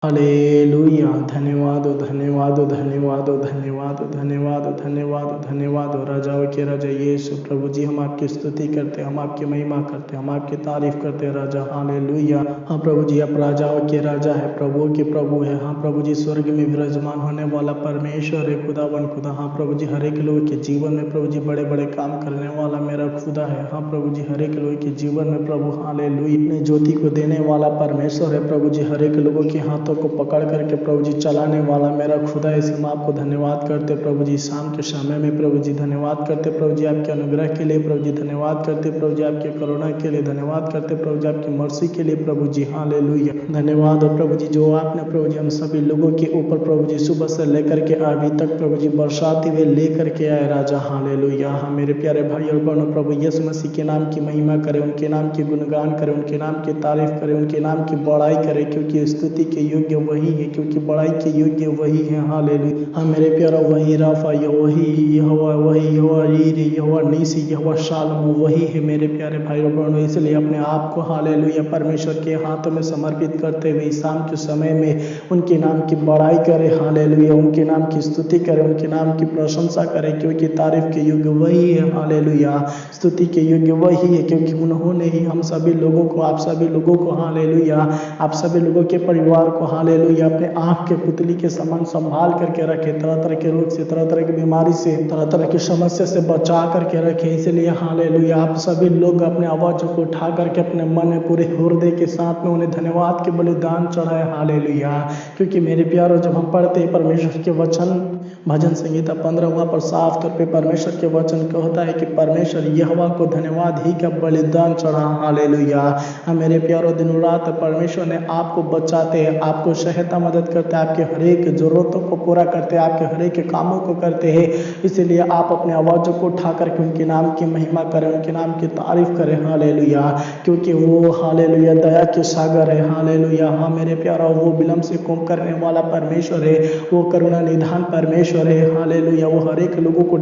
Hallelujah. धन्यवाद हो, धन्यवाद हो, धन्यवाद हो, धन्यवाद हो, धन्यवाद हो, धन्यवाद हो, धन्यवाद हो। राजाओं के राजा यीशु प्रभु जी, हम आपकी स्तुति करते हैं, हम आपकी महिमा करते हैं, हम आपकी तारीफ करते हैं राजा। हालेलुया। हाँ प्रभु जी, आप राजाओं के राजा है, प्रभुओं के प्रभु है। हाँ प्रभु जी, स्वर्ग में विराजमान होने वाला परमेश्वर है, खुदावन खुदा। हाँ प्रभु जी, हर एक लोगों के जीवन में प्रभु जी बड़े बड़े काम करने वाला मेरा खुदा है। हाँ प्रभु जी, हर एक लोगों के जीवन में प्रभु हालेलुया अपने ज्योति को देने वाला परमेश्वर है। प्रभु जी, हर एक लोगों के हाथों को पकड़ करके प्रभु जी चलाने वाला मेरा खुदा है। इसलिए हम आपको धन्यवाद करते प्रभु जी। शाम के समय में प्रभु जी धन्यवाद करते प्रभु जी आपके अनुग्रह के लिए, प्रभु जी धन्यवाद करते प्रभु जी आपके करुणा के लिए, धन्यवाद करते प्रभु जी आपकी मर्सी के लिए प्रभु जी। हालेलुया। धन्यवाद हो प्रभु जी, जो आपने प्रभु जी हम सभी लोगों के ऊपर प्रभु जी सुबह से लेकर के अभी तक प्रभु जी बरसाती हुए लेकर के आए राजा। हालेलुया। हाँ मेरे प्यारे भाई और बहनों, प्रभु यीशु मसीह के नाम की महिमा करें, उनके नाम की गुणगान करें, उनके नाम की तारीफ करें, उनके नाम की बड़ाई करें, क्योंकि स्तुति के योग्य वही है, क्योंकि बड़ाई के योग्य वही है। हालेलुया। हाँ मेरे प्यारा, वही राफा वही यहोवा, वही यहोवा ईरे, यहोवा नीसी, यहोवा शालम वही है मेरे प्यारे भाई और बहनों। इसलिए अपने आप को हालेलुया परमेश्वर के हाथों में समर्पित करते हुए शाम के समय में उनके नाम की बड़ाई करें। हालेलुया। उनके नाम की स्तुति करें, उनके नाम की प्रशंसा करें, क्योंकि तारीफ के योग्य वही है। हालेलुया। स्तुति के योग्य वही है, क्योंकि उन्होंने ही हम सभी लोगों को, आप सभी लोगों को हालेलुया, आप सभी लोगों के परिवार को हालेलुया अपने आँख के पुतली के समान संभाल करके रखे, तरह तरह के रोग से, तरह तरह की बीमारी से, तरह तरह की समस्या से बचा करके रखे। इसलिए हालेलुया आप सभी लोग अपने आवाज़ को उठा करके अपने मन में पूरे हृदय के साथ में उन्हें धन्यवाद के बलिदान चढ़ाए। हालेलुया। क्योंकि मेरे प्यारो, जब हम पढ़ते हैं परमेश्वर के वचन, भजन संहिता 15 वहाँ पर साफ तौर पे परमेश्वर के वचन कहता है कि परमेश्वर यहोवा को धन्यवाद ही का बलिदान चढ़ा। हालेलुया। हाँ मेरे प्यारो, दिनों रात परमेश्वर ने आपको बचाते हैं, आपको सहायता मदद करते हैं, आपके हर एक जरूरतों को पूरा करते हैं, आपके हर एक कामों को करते हैं। इसीलिए आप अपने आवाज़ों को उठा करके उनके नाम की महिमा करें, उनके नाम की तारीफ करें। हालेलुया। क्योंकि वो हालेलुया दया के सागर है। हालेलुया। हाँ मेरे प्यारा, वो विलम्ब से कोप करने वाला परमेश्वर है, वो करुणा निधान परमेश्वर है। हालेलुया। वो हर एक लोगों को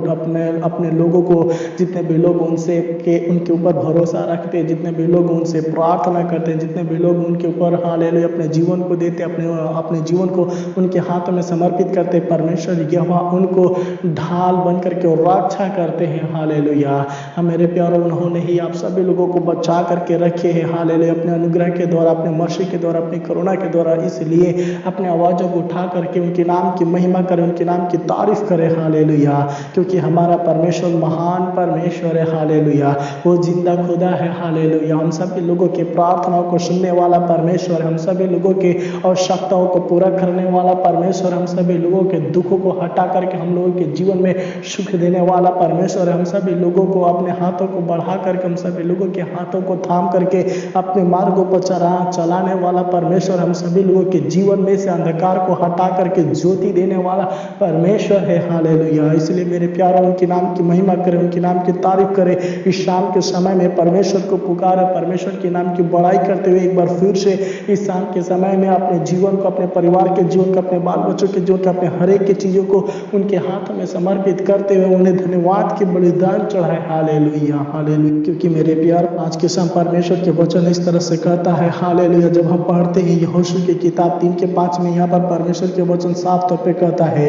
अपने लोगों को, जितने भी लोग उनसे के उनके ऊपर भरोसा रखते हैं, जितने भी लोग उनसे प्रार्थना करते हैं, जितने भी लोग उनके ऊपर हालेलुया अपने जीवन को देते, अपने जीवन को उनके हाथों में समर्पित करते, परमेश्वर यहोवा उनको ढाल बन करके और रक्षा करते हैं। हालेलुया। हम मेरे प्यारों, उन्होंने ही आप सभी लोगों को बचा करके रखे हैं। हालेलुया। अपने अनुग्रह के द्वारा, अपने मर्सी के द्वारा, अपनी करुणा के द्वारा। इसलिए अपने आवाज़ों को उठा करके उनके नाम की महिमा करें, उनके नाम की तारीफ करें। हालेलुया। क्योंकि हमारा परमेश्वर महान परमेश्वर है। हालेलुया। वो जिंदा खुदा है। हालेलुया। हम सभी लोगों की प्रार्थनाओं को सुनने वाला परमेश्वर, हम सभी लोगों के आवश्यकताओं को पूरा करने वाला परमेश्वर, हम सभी लोगों के दुखों को हटा करके हम लोगों के जीवन में सुख देने वाला परमेश्वर, हम सभी लोगों को अपने हाथों को बढ़ा करके, हम सभी लोगों के हाथों को थाम करके अपने मार्गों पर चलाने वाला परमेश्वर, हम सभी लोगों के जीवन में से अंधकार को हटा करके ज्योति देने वाला परमेश्वर है। हालेलुया। इसलिए मेरे प्यारों, उनके नाम की महिमा करें, उनके नाम की तारीफ करें। इस शाम के समय में परमेश्वर को पुकारें, परमेश्वर के नाम की बड़ाई करते हुए एक बार फिर से इस शाम के समय में अपने जीवन को, अपने परिवार के जीवन को, अपने बाल बच्चों के जीवन को, अपने हर एक की चीज़ों को उनके हाथों में समर्पित करते हुए उन्हें धन्यवाद के बलिदान चढ़ाए। हालेलुया। हालेलुया। क्योंकि मेरे प्यार, आज के समय परमेश्वर के वचन इस तरह से कहता है। हालेलुया। जब हम पढ़ते हैं यहोशू की किताब 3:5 में, यहाँ पर परमेश्वर के वचन साफ तौर पे कहता है,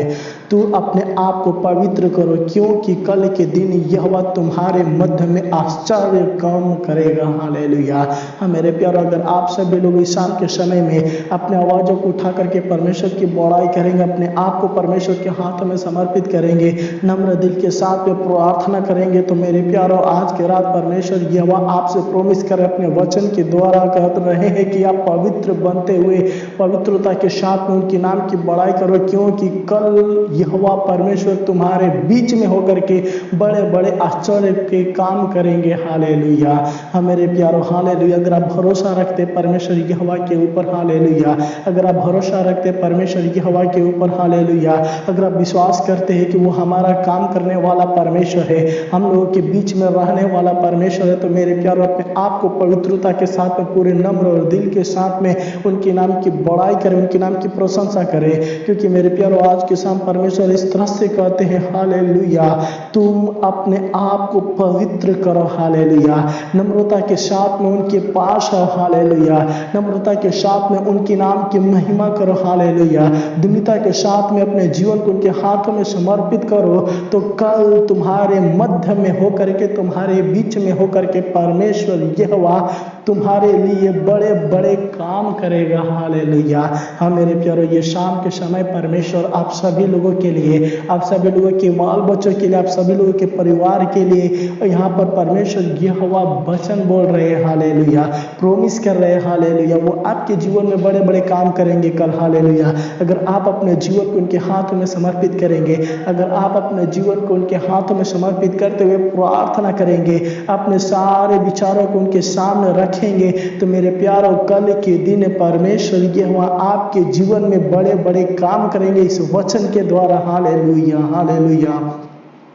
तू अपने आप को पवित्र करो, क्योंकि कल के दिन यहोवा तुम्हारे मध्य में आश्चर्य काम करेगा। हालेलुया। हाँ मेरे प्यार, अगर आप सभी लोग इस शाम के समय में अपने आवाज़ों को उठा करके परमेश्वर की बड़ाई करेंगे, अपने आप को परमेश्वर के हाथों में समर्पित करेंगे, नम्र दिल के साथ में प्रार्थना करेंगे, तो मेरे प्यारों, आज के रात परमेश्वर यहोवा आपसे प्रॉमिस करे, अपने वचन के द्वारा कहते रहे हैं कि आप पवित्र बनते हुए पवित्रता के साथ में उनके नाम की बड़ाई करो, क्योंकि कल यहोवा परमेश्वर तुम्हारे बीच में होकर के बड़े बड़े आश्चर्य के काम करेंगे। हालेलुया। हाँ मेरे प्यारों, हालेलुया। अगर आप भरोसा रखते परमेश्वर यहोवा के ऊपर, हालेलुया, अगर आप भरोसा रखते परमेश्वर यहोवा के ऊपर, हालेलुया, अगर आप विश्वास करते हैं कि वो हमारा काम करने वाला परमेश्वर है, हम लोगों के बीच में रहने वाला परमेश्वर है, तो मेरे प्यारों, अपने आप को पवित्रता के साथ में, पूरे नम्र और दिल के साथ में उनके नाम की बड़ाई करें, उनके नाम की प्रशंसा करें। क्योंकि मेरे प्यारों, आज के शाम परमेश्वर इस तरह से कहते हैं, हालेलुया, तुम अपने आप को पवित्र करो। हालेलुया। नम्रता के साथ में उनके पास आओ। हालेलुया। नम्रता के साथ में उनके नाम नाम की महिमा करो। हालेलुया। दुनिया के साथ में अपने जीवन को उनके हाथों में समर्पित करो, तो कल तुम्हारे मध्य में होकर के, तुम्हारे बीच में होकर के परमेश्वर यहोवा तुम्हारे लिए बड़े बड़े काम करेगा। हालेलुया। हाँ मेरे प्यारो, ये शाम के समय परमेश्वर आप सभी लोगों के लिए, आप सभी लोगों के बाल बच्चों के लिए, आप सभी लोगों के परिवार के लिए यहाँ पर परमेश्वर यहोवा वचन बोल रहे हैं। हालेलुया। प्रोमिस कर रहे हैं। हालेलुया। वो आपके जीवन में बड़े बड़े काम करेंगे कल। हालेलुया। अगर आप अपने जीवन को उनके हाथों में समर्पित करेंगे, अगर आप अपने जीवन को उनके हाथों में समर्पित करते हुए प्रार्थना करेंगे, अपने सारे विचारों को उनके सामने रखेंगे, तो मेरे प्यारों कल के दिन परमेश्वर यहोवा आपके जीवन में बड़े बड़े काम करेंगे इस वचन के द्वारा। हालेलुया। हालेलुया।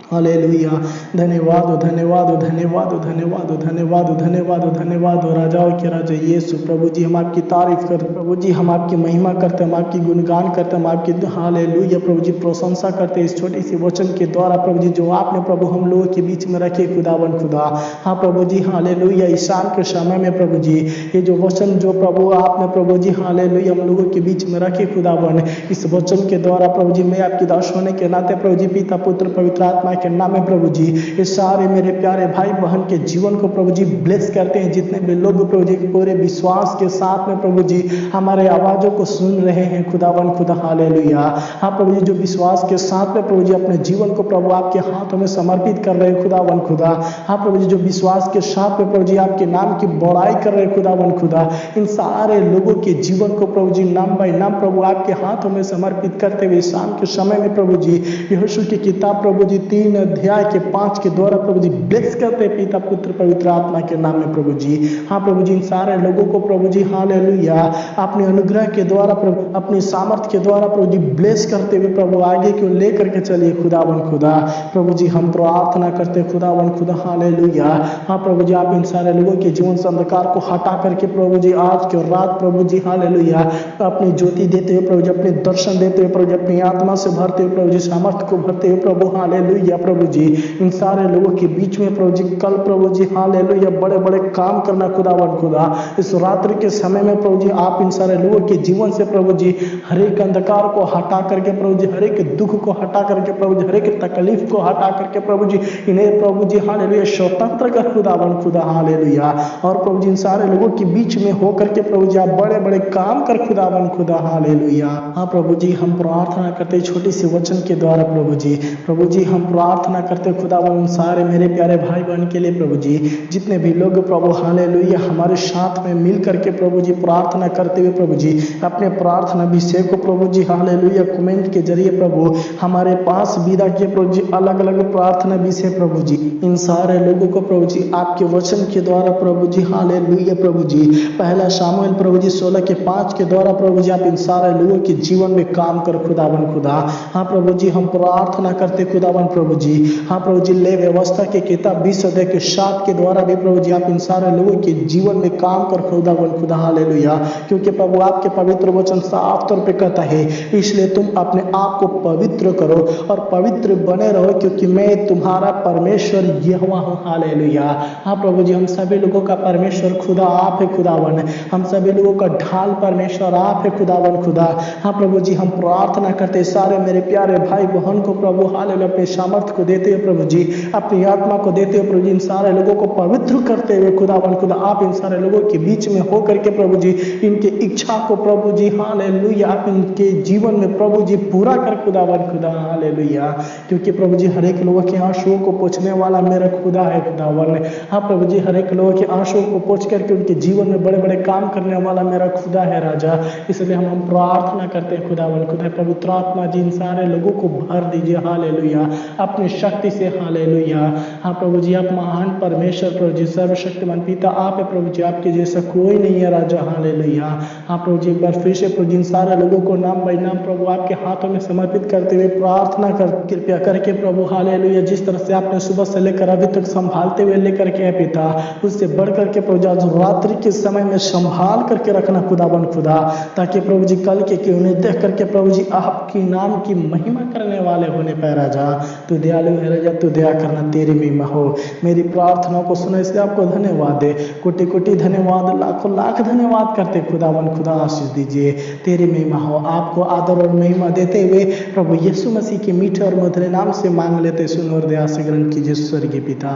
हालेलुया। धन्यवाद हो, धन्यवाद हो, धन्यवाद हो, धन्यवाद हो, धन्यवाद हो, धन्यवाद हो, धन्यवाद हो। राजाओं के राजा यीशु प्रभु जी, हम आपकी तारीफ करते प्रभु जी, हम आपकी महिमा करते, हम आपकी गुणगान करते, हम आपकी हालेलुया प्रभु जी प्रशंसा करते इस छोटी सी वचन के द्वारा प्रभु जी, जो आपने प्रभु हम लोगों के बीच में रखे खुदावन खुदा। हाँ प्रभु जी, हालेलुया। इस शाम के समय में प्रभु जी, ये जो वचन जो प्रभु आपने प्रभु जी हालेलुया हम लोगों के बीच में रखे खुदावन, इस वचन के द्वारा प्रभु जी मैं आपकी दास होने के नाते प्रभु जी पिता पुत्र पवित्र आत्मा के नाम में प्रभु जी ये सारे मेरे प्यारे भाई बहन के जीवन को प्रभु जी ब्लेस करते हैं। जितने भी लोग प्रभु जी पूरे विश्वास के साथ में प्रभु जी हमारे आवाजों को सुन रहे हैं खुदावन खुदा। हालेलुया। हाँ प्रभु जी, जो विश्वास के साथ में प्रभु जी अपने जीवन को प्रभु आपके हाथों में समर्पित कर रहे हैं खुदावन खुदा। हाँ प्रभु जी, जो विश्वास के साथ में प्रभु जी आपके नाम की बड़ाई कर रहे हैं खुदावन खुदा, इन सारे लोगों के जीवन को प्रभु जी नाम बाय नाम प्रभु आपके हाथों में समर्पित करते हुए शाम के समय में प्रभु जी यहोशू की किताब प्रभु जी 3 अध्याय के 5 के द्वारा प्रभु जी ब्लेस करते पिता पुत्र पवित्र आत्मा के नाम में प्रभु जी। हाँ प्रभु जी, इन सारे लोगों को प्रभु जी हालेलुया अपने अनुग्रह के द्वारा प्रभु अपनी सामर्थ्य के द्वारा प्रभु जी ब्लेस करते हुए प्रभु आगे क्यों लेकर के चलिए खुदावन खुदा। प्रभु जी हम प्रार्थना करते खुदावन खुदा। हालेलुया। हाँ प्रभु जी, आप इन सारे लोगों के जीवन से अंधकार को हटा करके प्रभु जी आज की रात प्रभु जी हालेलुया अपनी ज्योति देते हुए प्रभु जी, अपने दर्शन देते हुए प्रभु जी, अपनी आत्मा से भरते हुए प्रभु जी, सामर्थ्य को भरते हुए प्रभु हालेलुया प्रभु जी इन सारे लोगों के बीच में प्रभु जी कल प्रभु जी हालेलुया बड़े बड़े काम करना खुदावन खुदा। इस रात्रि के समय में प्रभु जी आप इन सारे लोगों के जीवन से प्रभु जी हर एक अंधकार को हटा करके प्रभु जी, हर एक दुख को हटा करके प्रभु जी, हर एक तकलीफ को हटा करके प्रभु जी इन्हें प्रभु जी हालेलुया स्वतंत्र कर खुदावन खुदा। हालेलुया। और प्रभु जी इन सारे लोगों के बीच में होकर के प्रभु जी आप बड़े बड़े काम कर खुदावन खुदा। हालेलुया। हाँ प्रभु जी, हम प्रार्थना करते छोटी सी वचन के द्वारा प्रभु जी हम प्रार्थना करते खुदावन उन सारे मेरे प्यारे भाई बहन के लिए प्रभु जी, जितने भी लोग प्रभु हालेलुया हमारे साथ में मिल करके प्रभु जी प्रार्थना करते हुए प्रभु जी अपने प्रार्थना विषय को प्रभु जी हालेलुया कमेंट के जरिए प्रभु हमारे पास विदा किए प्रभु जी अलग अलग प्रार्थना विषय प्रभु जी, इन सारे लोगों को प्रभु जी आपके वचन के द्वारा प्रभु जी हालेलुया प्रभु जी पहला शामुएल प्रभु जी 16 के 5 के द्वारा प्रभु जी आप इन सारे लोगों के जीवन में काम कर खुदावन खुदा। हाँ प्रभु जी, हम प्रार्थना करते खुदावन प्रभु जी। हाँ प्रभु जी, ले व्यवस्था के किताब 20 अध्याय के 7 के द्वारा भी प्रभु जी आप इन सारे लोगों के जीवन में काम कर खुदावन खुदा। हालेलुया। क्योंकि प्रभु आपके पवित्र वचन साफ तौर पे कहता है, इसलिए तुम अपने आप को पवित्र करो और पवित्र बने रहो क्योंकि मैं तुम्हारा परमेश्वर यहोवा हूँ। हालेलुया। हाँ प्रभु जी, हम सभी लोगों का परमेश्वर खुदा आप है खुदावन, हम सभी लोगों का ढाल परमेश्वर आप है खुदावन खुदा। हाँ प्रभु जी, हम प्रार्थना करते सारे मेरे प्यारे भाई बहन को प्रभु हालेलुया अपने सामर्थ्य को देते हुए प्रभु जी, अपनी आत्मा को देते हुए प्रभु जी इन सारे लोगों को पवित्र करते हुए खुदावन खुदा आप इन सारे लोगों के बीच में होकर के प्रभु जी इनके इच्छा को प्रभु जी हालेलुया आप इनके जीवन में प्रभु जी पूरा कर खुदावन खुदा। हालेलुया। क्योंकि प्रभु जी हर एक लोगों के आंसुओं को पोंछने वाला मेरा खुदा है खुदावन। हाँ प्रभु जी, हर एक लोगों के आंसुओं को पोंछ करके उनके जीवन में बड़े बड़े काम करने वाला मेरा खुदा है राजा। इसलिए हम प्रार्थना करते हैं खुदावन खुदा पवित्र आत्मा जी इन सारे लोगों को भर दीजिए। हालेलुया अपनी शक्ति से। हालेलुया। हाँ प्रभु जी, आप महान परमेश्वर प्रभु जी सर्वशक्तिमान पिता आप है प्रभु जी, आपके जैसा कोई नहीं है राजा। हालेलुया। हाँ प्रभु जी, एक बार फिर से प्रभु जी इन सारे लोगों को नाम बाय नाम प्रभु आपके हाथों में समर्पित करते हुए प्रार्थना कर कृपया करके प्रभु हालेलुया जिस तरह से आपने सुबह से लेकर अभी तक संभालते हुए लेकर के पिता, उससे बढ़ करके प्रभु जी आज रात्रि के समय में संभाल करके रखना खुदावन खुदा, ताकि प्रभु जी कल के उन्हें देख करके प्रभु जी आपकी नाम की महिमा करने वाले होने पाए राजा। तो दयालु है राजा, तू दया करना, तेरी महिमा हो। मेरी प्रार्थना को सुना, इसलिए आपको धन्यवाद दे, कोटि कोटि धन्यवाद, लाखों लाख धन्यवाद करते खुदावन। खुदा आशीष दीजिए, तेरी महिमा हो। आपको आदर और महिमा देते हुए प्रभु यीशु मसीह के मीठे और मधुर नाम से मांग लेते, सुन और दया से ग्रहण कीजिए स्वर्गीय पिता।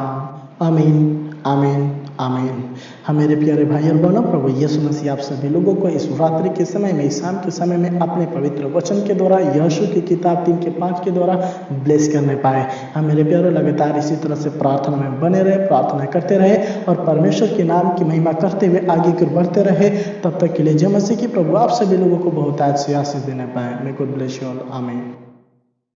आमीन आमीन आमीन। हाँ मेरे प्यारे भाई और बहनों, प्रभु यीशु मसीह आप सभी लोगों को इस रात्रि के समय में, इस शाम के समय में अपने पवित्र वचन के द्वारा, यहोशू की किताब 3:5 के द्वारा ब्लेस करने पाए। हाँ मेरे प्यारे, लगातार इसी तरह से प्रार्थना में बने रहे, प्रार्थना करते रहे और परमेश्वर के नाम की महिमा करते हुए आगे की बढ़ते रहे। तब तक के लिए जय मसीह की। प्रभु आप सभी लोगों को बहुत आज से आशीष देने पाए। May God bless you all. आमीन।